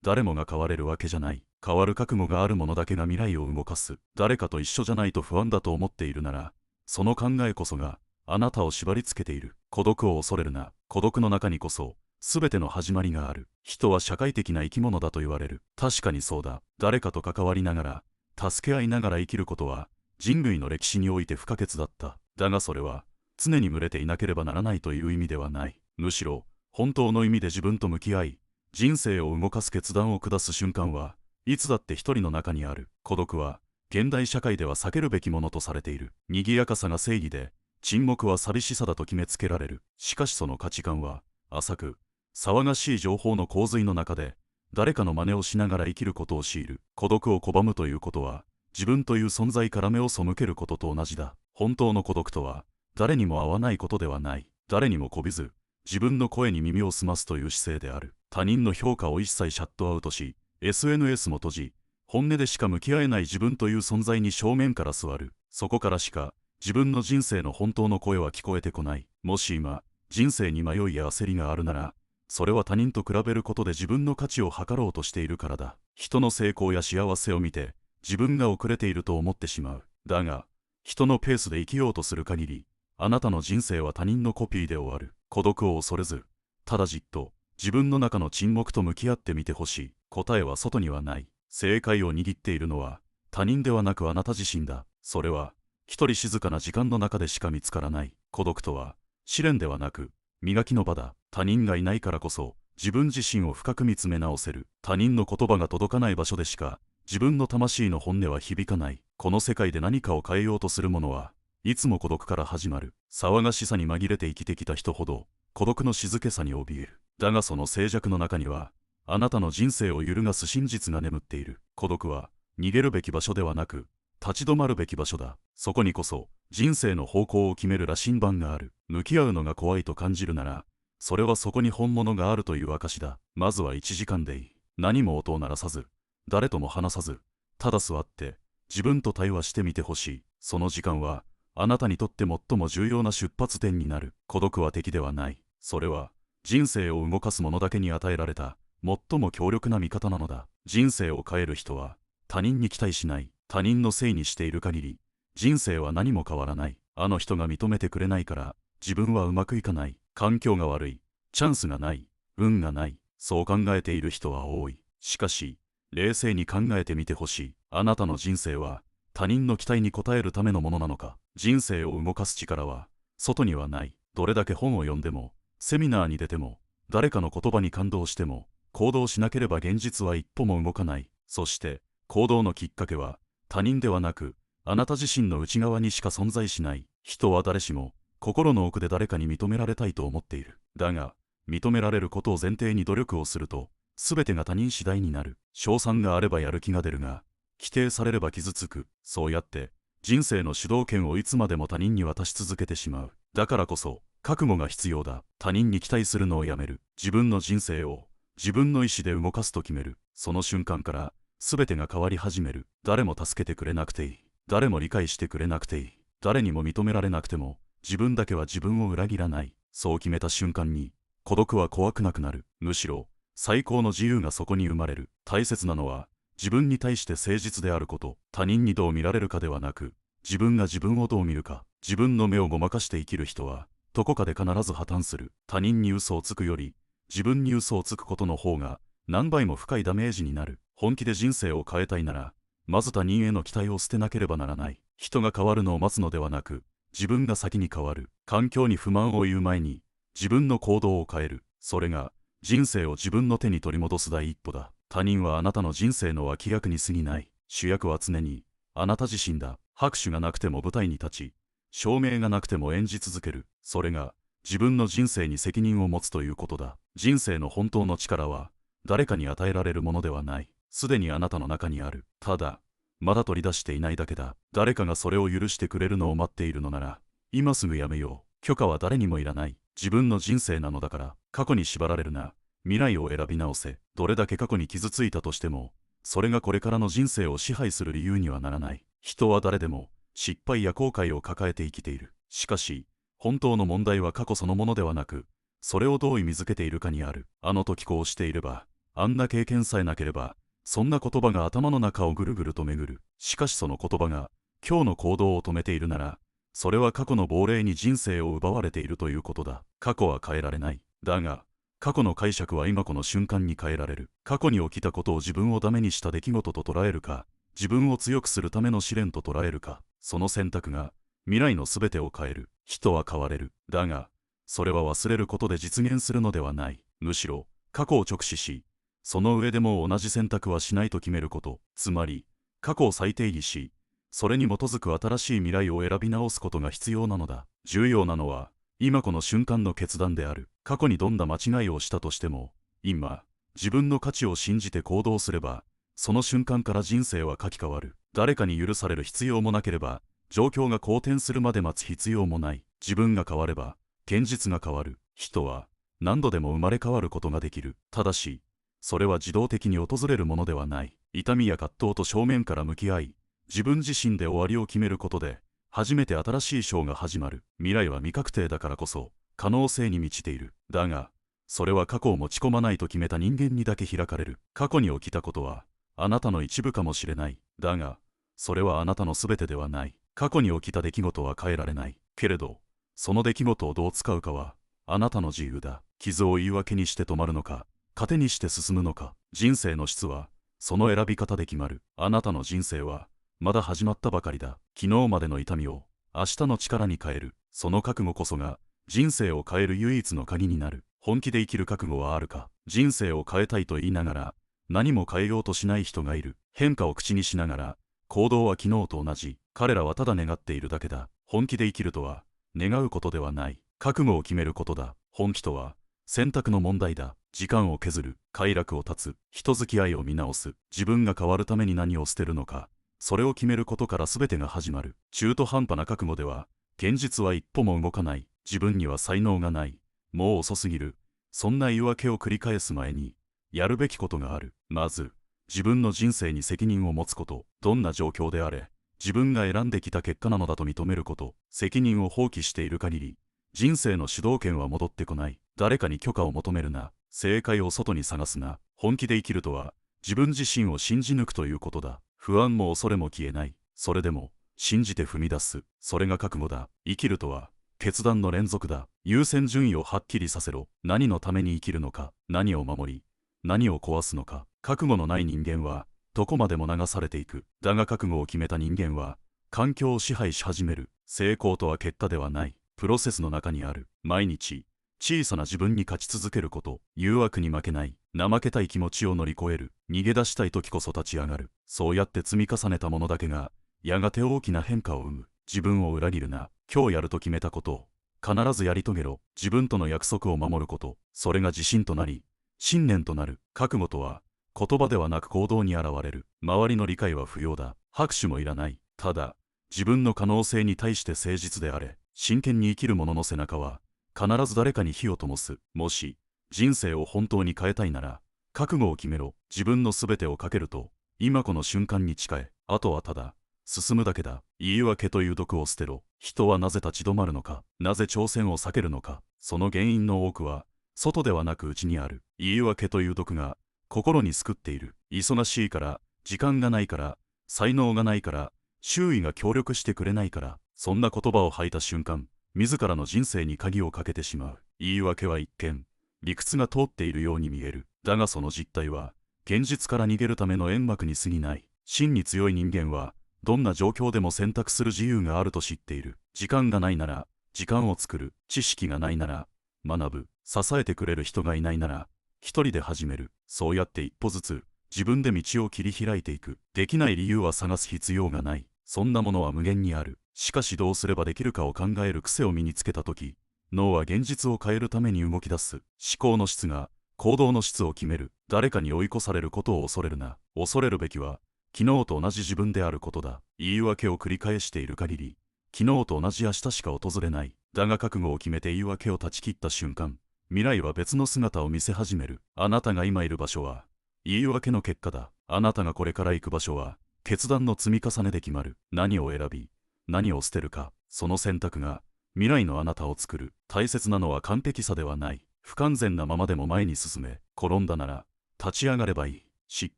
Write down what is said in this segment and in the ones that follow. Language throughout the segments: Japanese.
誰もが変われるわけじゃない。変わる覚悟がある者だけが未来を動かす。誰かと一緒じゃないと不安だと思っているなら、その考えこそがあなたを縛り付けている。孤独を恐れるな。孤独の中にこそ全ての始まりがある。人は社会的な生き物だと言われる。確かにそうだ。誰かと関わりながら、助け合いながら生きることは人類の歴史において不可欠だった。だがそれは常に群れていなければならないという意味ではない。むしろ本当の意味で自分と向き合い、人生を動かす決断を下す瞬間はいつだって一人の中にある。孤独は現代社会では避けるべきものとされている。賑やかさが正義で、沈黙は寂しさだと決めつけられる。しかしその価値観は浅く、騒がしい情報の洪水の中で誰かの真似をしながら生きることを強いる。孤独を拒むということは自分という存在から目を背けることと同じだ。本当の孤独とは誰にも合わないことではない。誰にも媚びず自分の声に耳を澄ますという姿勢である。他人の評価を一切シャットアウトし、 SNS も閉じ、本音でしか向き合えない自分という存在に正面から座る。そこからしか自分の人生の本当の声は聞こえてこない。もし今人生に迷いや焦りがあるなら、それは他人と比べることで自分の価値を測ろうとしているからだ。人の成功や幸せを見て自分が遅れていると思ってしまう。だが人のペースで生きようとする限り、あなたの人生は他人のコピーで終わる。孤独を恐れず、ただじっと自分の中の沈黙と向き合ってみてほしい。答えは外にはない。正解を握っているのは他人ではなくあなた自身だ。それは一人静かな時間の中でしか見つからない。孤独とは試練ではなく磨きの場だ。他人がいないからこそ自分自身を深く見つめ直せる。他人の言葉が届かない場所でしか自分の魂の本音は響かない。この世界で何かを変えようとする者はいつも孤独から始まる。騒がしさに紛れて生きてきた人ほど孤独の静けさに怯える。だがその静寂の中にはあなたの人生を揺るがす真実が眠っている。孤独は逃げるべき場所ではなく立ち止まるべき場所だ。そこにこそ人生の方向を決める羅針盤がある。向き合うのが怖いと感じるなら、それはそこに本物があるという証だ。まずは1時間でいい。何も音を鳴らさず、誰とも話さず、ただ座って自分と対話してみてほしい。その時間はあなたにとって最も重要な出発点になる。孤独は敵ではない。それは人生を動かす者だけに与えられた最も強力な味方なのだ。人生を変える人は他人に期待しない。他人のせいにしている限り人生は何も変わらない。あの人が認めてくれないから自分はうまくいかない。環境が悪い。チャンスがない。運がない。そう考えている人は多い。しかし冷静に考えてみてほしい。あなたの人生は他人の期待に応えるためのものなのか。人生を動かす力は外にはない。どれだけ本を読んでもセミナーに出ても誰かの言葉に感動しても行動しなければ現実は一歩も動かない。そして行動のきっかけは他人ではなくあなた自身の内側にしか存在しない。人は誰しも心の奥で誰かに認められたいと思っている。だが認められることを前提に努力をすると全てが他人次第になる。賞賛があればやる気が出るが規定されれば傷つく。そうやって人生の主導権をいつまでも他人に渡し続けてしまう。だからこそ覚悟が必要だ。他人に期待するのをやめる。自分の人生を自分の意志で動かすと決める。その瞬間から全てが変わり始める。誰も助けてくれなくていい。誰も理解してくれなくていい。誰にも認められなくても自分だけは自分を裏切らない。そう決めた瞬間に孤独は怖くなくなる。むしろ最高の自由がそこに生まれる。大切なのは自分に対して誠実であること。他人にどう見られるかではなく自分が自分をどう見るか。自分の目をごまかして生きる人はどこかで必ず破綻する。他人に嘘をつくより自分に嘘をつくことの方が何倍も深いダメージになる。本気で人生を変えたいならまず他人への期待を捨てなければならない。人が変わるのを待つのではなく自分が先に変わる。環境に不満を言う前に自分の行動を変える。それが人生を自分の手に取り戻す第一歩だ。他人はあなたの人生の脇役に過ぎない。主役は常にあなた自身だ。拍手がなくても舞台に立ち、照明がなくても演じ続ける。それが自分の人生に責任を持つということだ。人生の本当の力は誰かに与えられるものではない。すでにあなたの中にある。ただまだ取り出していないだけだ。誰かがそれを許してくれるのを待っているのなら今すぐやめよう。許可は誰にもいらない。自分の人生なのだから過去に縛られるな。未来を選び直せ。どれだけ過去に傷ついたとしてもそれがこれからの人生を支配する理由にはならない。人は誰でも失敗や後悔を抱えて生きている。しかし本当の問題は過去そのものではなくそれをどう意味づけているかにある。あの時こうしていればあんな経験さえなければ、そんな言葉が頭の中をぐるぐると巡る。しかしその言葉が今日の行動を止めているなら、それは過去の亡霊に人生を奪われているということだ。過去は変えられない。だが、過去の解釈は今この瞬間に変えられる。過去に起きたことを自分をダメにした出来事と捉えるか、自分を強くするための試練と捉えるか、その選択が未来のすべてを変える。人は変われる。だが、それは忘れることで実現するのではない。むしろ、過去を直視し、その上でも同じ選択はしないと決めること。つまり、過去を再定義し、それに基づく新しい未来を選び直すことが必要なのだ。重要なのは、今この瞬間の決断である。過去にどんな間違いをしたとしても、今、自分の価値を信じて行動すれば、その瞬間から人生は書き換わる。誰かに許される必要もなければ、状況が好転するまで待つ必要もない。自分が変われば、現実が変わる。人は、何度でも生まれ変わることができる。ただし、それは自動的に訪れるものではない。痛みや葛藤と正面から向き合い、自分自身で終わりを決めることで、初めて新しい章が始まる。未来は未確定だからこそ、可能性に満ちている。だが、それは過去を持ち込まないと決めた人間にだけ開かれる。過去に起きたことは、あなたの一部かもしれない。だが、それはあなたの全てではない。過去に起きた出来事は変えられない。けれど、その出来事をどう使うかは、あなたの自由だ。傷を言い訳にして止まるのか、糧にして進むのか。人生の質は、その選び方で決まる。あなたの人生は、まだ始まったばかりだ。昨日までの痛みを、明日の力に変える。その覚悟こそが、人生を変える唯一の鍵になる。本気で生きる覚悟はあるか。人生を変えたいと言いながら、何も変えようとしない人がいる。変化を口にしながら、行動は昨日と同じ。彼らはただ願っているだけだ。本気で生きるとは、願うことではない。覚悟を決めることだ。本気とは、選択の問題だ。時間を削る。快楽を断つ。人付き合いを見直す。自分が変わるために何を捨てるのか。それを決めることから全てが始まる。中途半端な覚悟では、現実は一歩も動かない。自分には才能がない。もう遅すぎる。そんな言い訳を繰り返す前に、やるべきことがある。まず、自分の人生に責任を持つこと。どんな状況であれ、自分が選んできた結果なのだと認めること。責任を放棄している限り、人生の主導権は戻ってこない。誰かに許可を求めるな。正解を外に探すな。本気で生きるとは、自分自身を信じ抜くということだ。不安も恐れも消えない。それでも、信じて踏み出す。それが覚悟だ。生きるとは、決断の連続だ。優先順位をはっきりさせろ。何のために生きるのか。何を守り、何を壊すのか。覚悟のない人間は、どこまでも流されていく。だが覚悟を決めた人間は、環境を支配し始める。成功とは結果ではない。プロセスの中にある。毎日、小さな自分に勝ち続けること。誘惑に負けない。怠けたい気持ちを乗り越える。逃げ出したい時こそ立ち上がる。そうやって積み重ねたものだけが、やがて大きな変化を生む。自分を裏切るな。今日やると決めたことを、必ずやり遂げろ。自分との約束を守ること。それが自信となり、信念となる。覚悟とは、言葉ではなく行動に現れる。周りの理解は不要だ。拍手もいらない。ただ、自分の可能性に対して誠実であれ。真剣に生きる者の背中は、必ず誰かに火を灯す。もし、人生を本当に変えたいなら、覚悟を決めろ。自分の全てをかけると、今この瞬間に誓え。あとはただ、進むだけだ。言い訳という毒を捨てろ。人はなぜ立ち止まるのか。なぜ挑戦を避けるのか。その原因の多くは、外ではなく内にある。言い訳という毒が、心に救っている。忙しいから、時間がないから、才能がないから、周囲が協力してくれないから、そんな言葉を吐いた瞬間、自らの人生に鍵をかけてしまう。言い訳は一見、理屈が通っているように見える。だがその実態は、現実から逃げるための煙幕に過ぎない。真に強い人間は、どんな状況でも選択する自由があると知っている。時間がないなら、時間を作る。知識がないなら、学ぶ。支えてくれる人がいないなら、一人で始める。そうやって一歩ずつ、自分で道を切り開いていく。できない理由は探す必要がない。そんなものは無限にある。しかしどうすればできるかを考える癖を身につけたとき、脳は現実を変えるために動き出す。思考の質が行動の質を決める。誰かに追い越されることを恐れるな。恐れるべきは、昨日と同じ自分であることだ。言い訳を繰り返している限り、昨日と同じ明日しか訪れない。だが覚悟を決めて言い訳を断ち切った瞬間、未来は別の姿を見せ始める。あなたが今いる場所は、言い訳の結果だ。あなたがこれから行く場所は、決断の積み重ねで決まる。何を選び、何を捨てるか、その選択が未来のあなたを作る。大切なのは完璧さではない。不完全なままでも前に進め。転んだなら立ち上がればいい。失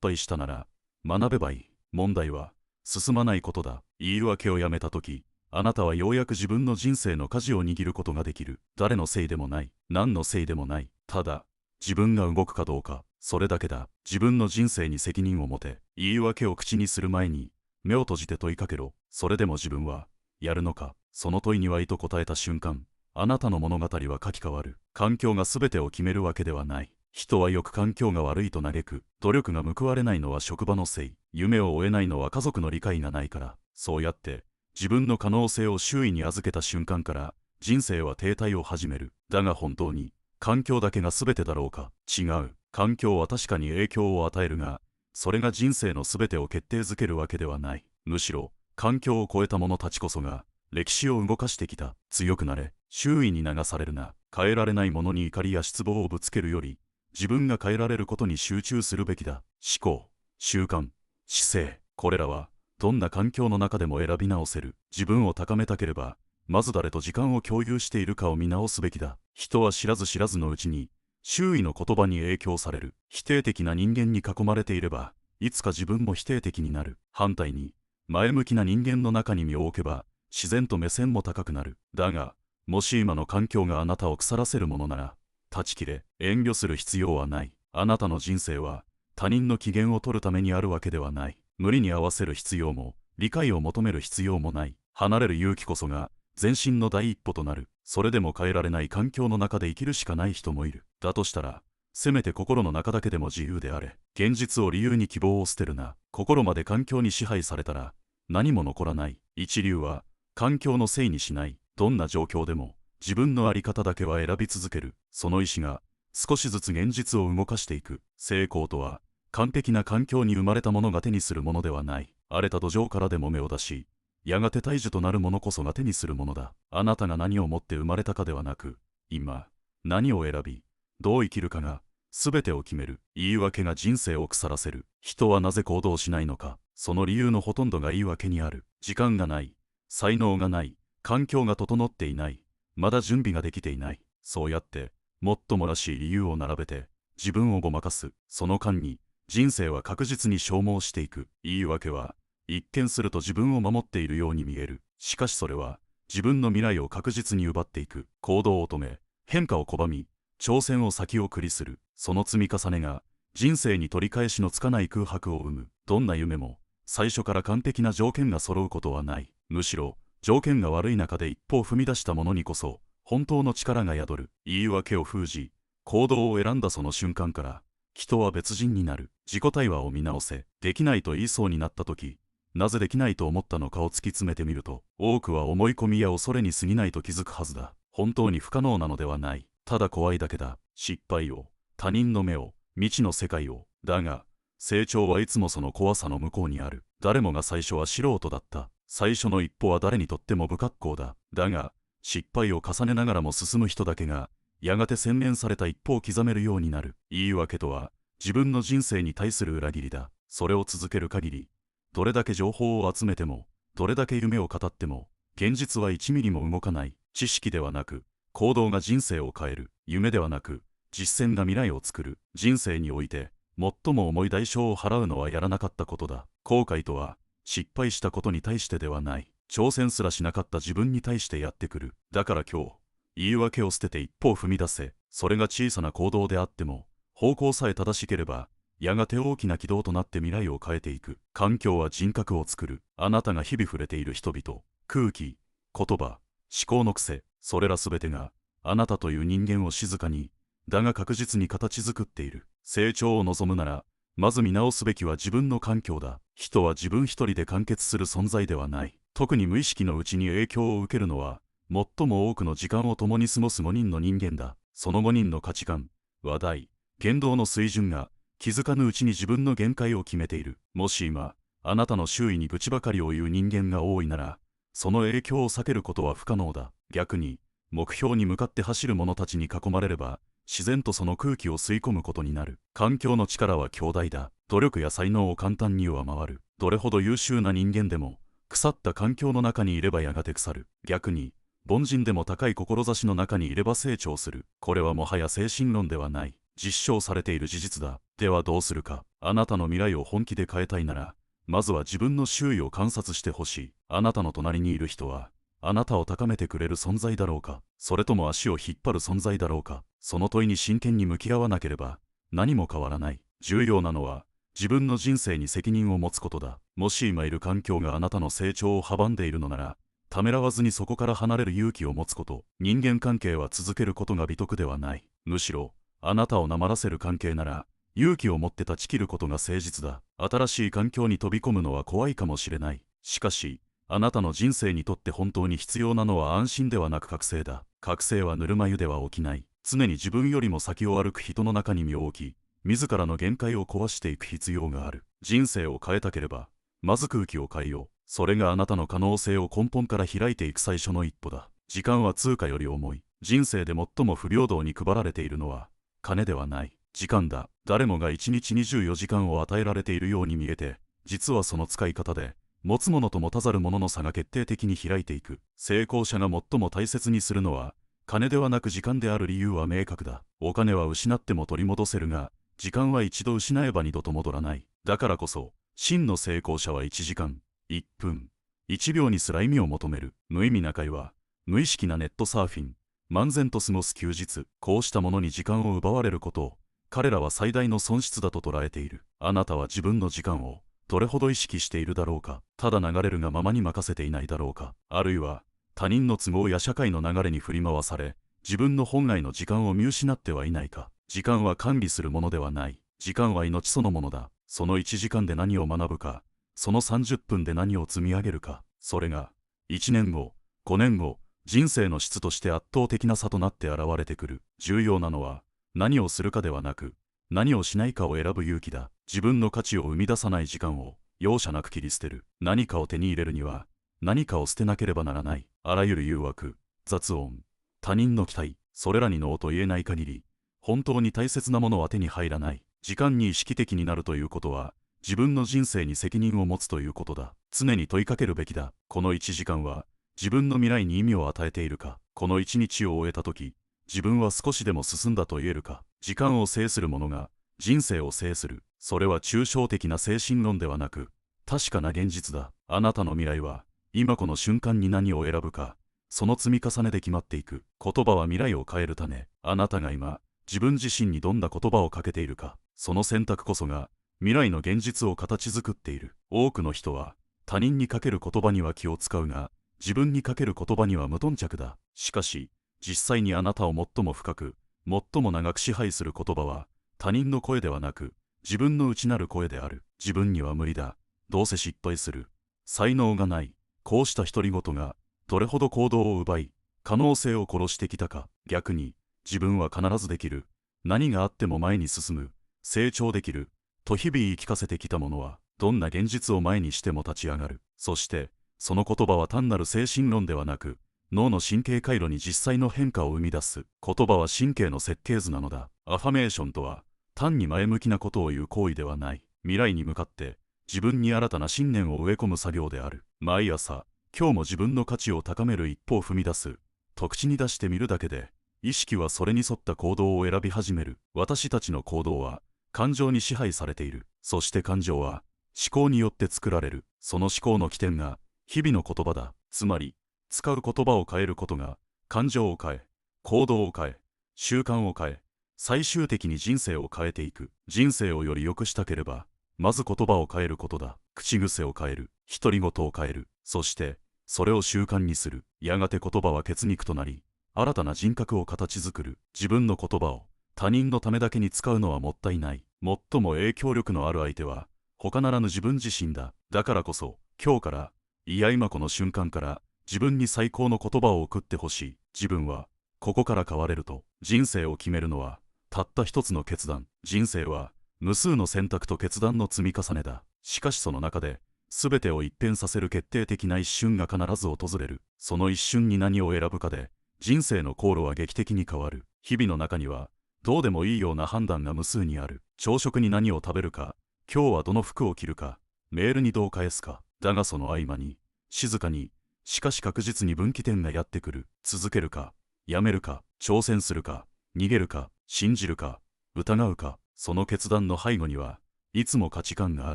敗したなら学べばいい。問題は進まないことだ。言い訳をやめたとき、あなたはようやく自分の人生の舵を握ることができる。誰のせいでもない。何のせいでもない。ただ、自分が動くかどうか、それだけだ。自分の人生に責任を持て。言い訳を口にする前に、目を閉じて問いかけろ。それでも自分は、やるのか。その問いにはいと答えた瞬間、あなたの物語は書き換わる。環境が全てを決めるわけではない。人はよく環境が悪いと嘆く。努力が報われないのは職場のせい。夢を追えないのは家族の理解がないから。そうやって、自分の可能性を周囲に預けた瞬間から、人生は停滞を始める。だが本当に、環境だけが全てだろうか。違う。環境は確かに影響を与えるが、それが人生の全てを決定づけるわけではない。むしろ、環境を超えた者たちこそが、歴史を動かしてきた。強くなれ。周囲に流されるな。変えられないものに怒りや失望をぶつけるより、自分が変えられることに集中するべきだ。思考、習慣、姿勢。これらは、どんな環境の中でも選び直せる。自分を高めたければ、まず誰と時間を共有しているかを見直すべきだ。人は知らず知らずのうちに、周囲の言葉に影響される。否定的な人間に囲まれていれば、いつか自分も否定的になる。反対に、前向きな人間の中に身を置けば、自然と目線も高くなる。だが、もし今の環境があなたを腐らせるものなら、断ち切れ。遠慮する必要はない。あなたの人生は、他人の機嫌を取るためにあるわけではない。無理に合わせる必要も、理解を求める必要もない。離れる勇気こそが、前進の第一歩となる。それでも変えられない環境の中で生きるしかない人もいる。だとしたら、せめて心の中だけでも自由であれ。現実を理由に希望を捨てるな。心まで環境に支配されたら、何も残らない。一流は、環境のせいにしない。どんな状況でも、自分の在り方だけは選び続ける。その意志が、少しずつ現実を動かしていく。成功とは、完璧な環境に生まれた者が手にするものではない。荒れた土壌からでも芽を出し、やがて大樹となる者こそが手にするものだ。あなたが何をもって生まれたかではなく、今、何を選び、どう生きるかが、全てを決める。言い訳が人生を腐らせる。人はなぜ行動しないのか。その理由のほとんどが言い訳にある。時間がない。才能がない。環境が整っていない。まだ準備ができていない。そうやって、もっともらしい理由を並べて、自分をごまかす。その間に、人生は確実に消耗していく。言い訳は、一見すると自分を守っているように見える。しかしそれは、自分の未来を確実に奪っていく。行動を止め、変化を拒み、挑戦を先送りする。その積み重ねが、人生に取り返しのつかない空白を生む。どんな夢も、最初から完璧な条件が揃うことはない。むしろ、条件が悪い中で一歩を踏み出した者にこそ、本当の力が宿る。言い訳を封じ、行動を選んだその瞬間から、人は別人になる。自己対話を見直せ。できないと言いそうになった時、なぜできないと思ったのかを突き詰めてみると、多くは思い込みや恐れに過ぎないと気づくはずだ。本当に不可能なのではない。ただ怖いだけだ。失敗を、他人の目を、未知の世界を。だが、成長はいつもその怖さの向こうにある。誰もが最初は素人だった。最初の一歩は誰にとっても不格好だ。だが、失敗を重ねながらも進む人だけが、やがて洗練された一歩を刻めるようになる。言い訳とは、自分の人生に対する裏切りだ。それを続ける限り、どれだけ情報を集めても、どれだけ夢を語っても、現実は1ミリも動かない。知識ではなく、行動が人生を変える。夢ではなく、実践が未来を作る。人生において、最も重い代償を払うのはやらなかったことだ。後悔とは、失敗したことに対してではない。挑戦すらしなかった自分に対してやってくる。だから今日、言い訳を捨てて一歩を踏み出せ。それが小さな行動であっても、方向さえ正しければ、やがて大きな軌道となって未来を変えていく。環境は人格を作る。あなたが日々触れている人々、空気、言葉、思考の癖、それらすべてが、あなたという人間を静かに、だが確実に形作っている。成長を望むなら、まず見直すべきは自分の環境だ。人は自分一人で完結する存在ではない。特に無意識のうちに影響を受けるのは、最も多くの時間を共に過ごす5人の人間だ。その5人の価値観、話題、言動の水準が、気づかぬうちに自分の限界を決めている。もし今、あなたの周囲に愚痴ばかりを言う人間が多いなら、その影響を避けることは不可能だ。逆に、目標に向かって走る者たちに囲まれれば、自然とその空気を吸い込むことになる。環境の力は強大だ。努力や才能を簡単に上回る。どれほど優秀な人間でも、腐った環境の中にいればやがて腐る。逆に、凡人でも高い志の中にいれば成長する。これはもはや精神論ではない。実証されている事実だ。ではどうするか。あなたの未来を本気で変えたいなら、まずは自分の周囲を観察してほしい。あなたの隣にいる人は、あなたを高めてくれる存在だろうか、それとも足を引っ張る存在だろうか。その問いに真剣に向き合わなければ、何も変わらない。重要なのは、自分の人生に責任を持つことだ。もし今いる環境があなたの成長を阻んでいるのなら、ためらわずにそこから離れる勇気を持つこと。人間関係は続けることが美徳ではない。むしろ、あなたをなまらせる関係なら、勇気を持って断ち切ることが誠実だ。新しい環境に飛び込むのは怖いかもしれない。しかし、あなたの人生にとって本当に必要なのは安心ではなく覚醒だ。覚醒はぬるま湯では起きない。常に自分よりも先を歩く人の中に身を置き、自らの限界を壊していく必要がある。人生を変えたければ、まず空気を変えよう。それがあなたの可能性を根本から開いていく最初の一歩だ。時間は通貨より重い。人生で最も不平等に配られているのは、金ではない。時間だ。誰もが1日24時間を与えられているように見えて、実はその使い方で、持つものと持たざるものの差が決定的に開いていく。成功者が最も大切にするのは、金ではなく時間である理由は明確だ。お金は失っても取り戻せるが、時間は一度失えば二度と戻らない。だからこそ、真の成功者は1時間、1分、1秒にすら意味を求める。無意味な会話、無意識なネットサーフィン、漫然と過ごす休日、こうしたものに時間を奪われることを、彼らは最大の損失だと捉えている。あなたは自分の時間をどれほど意識しているだろうか。ただ流れるがままに任せていないだろうか。あるいは他人の都合や社会の流れに振り回され、自分の本来の時間を見失ってはいないか。時間は管理するものではない。時間は命そのものだ。その1時間で何を学ぶか、その30分で何を積み上げるか、それが1年後、5年後、人生の質として圧倒的な差となって現れてくる。重要なのは何をするかではなく、何をしないかを選ぶ勇気だ。自分の価値を生み出さない時間を容赦なく切り捨てる。何かを手に入れるには、何かを捨てなければならない。あらゆる誘惑、雑音、他人の期待、それらにノーと言えない限り、本当に大切なものは手に入らない。時間に意識的になるということは、自分の人生に責任を持つということだ。常に問いかけるべきだ。この1時間は、自分の未来に意味を与えているか。この1日を終えたとき、自分は少しでも進んだと言えるか。時間を制する者が人生を制する。それは抽象的な精神論ではなく、確かな現実だ。あなたの未来は、今この瞬間に何を選ぶか、その積み重ねで決まっていく。言葉は未来を変える種。あなたが今、自分自身にどんな言葉をかけているか、その選択こそが、未来の現実を形作っている。多くの人は、他人にかける言葉には気を使うが、自分にかける言葉には無頓着だ。しかし、実際にあなたを最も深く、最も長く支配する言葉は、他人の声ではなく、自分の内なる声である。自分には無理だ。どうせ失敗する。才能がない。こうした独り言が、どれほど行動を奪い、可能性を殺してきたか。逆に、自分は必ずできる。何があっても前に進む。成長できる。と日々言い聞かせてきた者は、どんな現実を前にしても立ち上がる。そして、その言葉は単なる精神論ではなく、脳の神経回路に実際の変化を生み出す。言葉は神経の設計図なのだ。アファメーションとは、単に前向きなことを言う行為ではない。未来に向かって、自分に新たな信念を植え込む作業である。毎朝、今日も自分の価値を高める一歩を踏み出す。と口に出してみるだけで、意識はそれに沿った行動を選び始める。私たちの行動は、感情に支配されている。そして感情は、思考によって作られる。その思考の起点が、日々の言葉だ。つまり、使う言葉を変えることが、感情を変え、行動を変え、習慣を変え、最終的に人生を変えていく。人生をより良くしたければ、まず言葉を変えることだ。口癖を変える。独り言を変える。そして、それを習慣にする。やがて言葉は血肉となり、新たな人格を形作る。自分の言葉を他人のためだけに使うのはもったいない。最も影響力のある相手は、他ならぬ自分自身だ。だからこそ、今日から、いや今この瞬間から、自分に最高の言葉を送ってほしい。自分は、ここから変われると。人生を決めるのは、たった一つの決断。人生は、無数の選択と決断の積み重ねだ。しかしその中で、全てを一変させる決定的な一瞬が必ず訪れる。その一瞬に何を選ぶかで、人生の航路は劇的に変わる。日々の中には、どうでもいいような判断が無数にある。朝食に何を食べるか、今日はどの服を着るか、メールにどう返すか。だがその合間に、静かに、しかし確実に分岐点がやってくる。続けるか、やめるか、挑戦するか、逃げるか、信じるか、疑うか。その決断の背後にはいつも価値観があ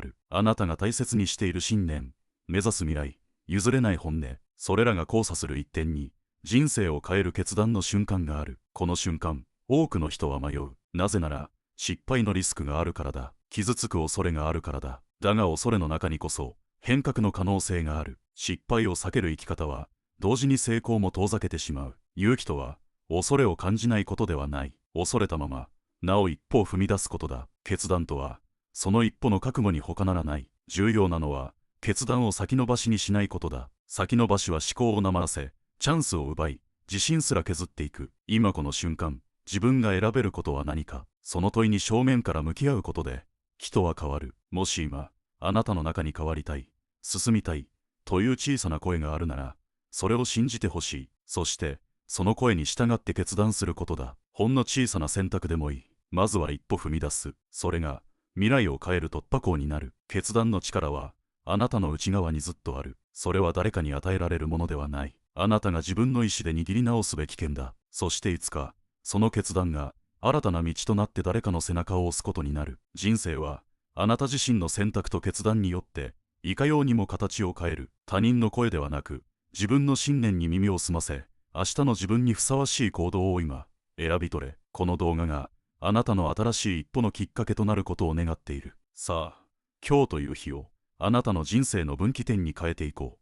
る。あなたが大切にしている信念、目指す未来、譲れない本音、それらが交差する一点に人生を変える決断の瞬間がある。この瞬間、多くの人は迷う。なぜなら失敗のリスクがあるからだ。傷つく恐れがあるからだ。だが恐れの中にこそ変革の可能性がある。失敗を避ける生き方は同時に成功も遠ざけてしまう。勇気とは恐れを感じないことではない。恐れたままなお一歩を踏み出すことだ。決断とはその一歩の覚悟に他ならない。重要なのは決断を先延ばしにしないことだ。先延ばしは思考をなまらせ、チャンスを奪い、自信すら削っていく。今この瞬間、自分が選べることは何か。その問いに正面から向き合うことで人は変わる。もし今あなたの中に変わりたい、進みたいという小さな声があるなら、それを信じてほしい。そしてその声に従って決断することだ。ほんの小さな選択でもいい。まずは一歩踏み出す。それが未来を変える突破口になる。決断の力はあなたの内側にずっとある。それは誰かに与えられるものではない。あなたが自分の意志で握り直すべき剣だ。そしていつかその決断が新たな道となって誰かの背中を押すことになる。人生はあなた自身の選択と決断によっていかようにも形を変える。他人の声ではなく自分の信念に耳を澄ませ、明日の自分にふさわしい行動を今選び取れ。この動画があなたの新しい一歩のきっかけとなることを願っている。さあ、今日という日をあなたの人生の分岐点に変えていこう。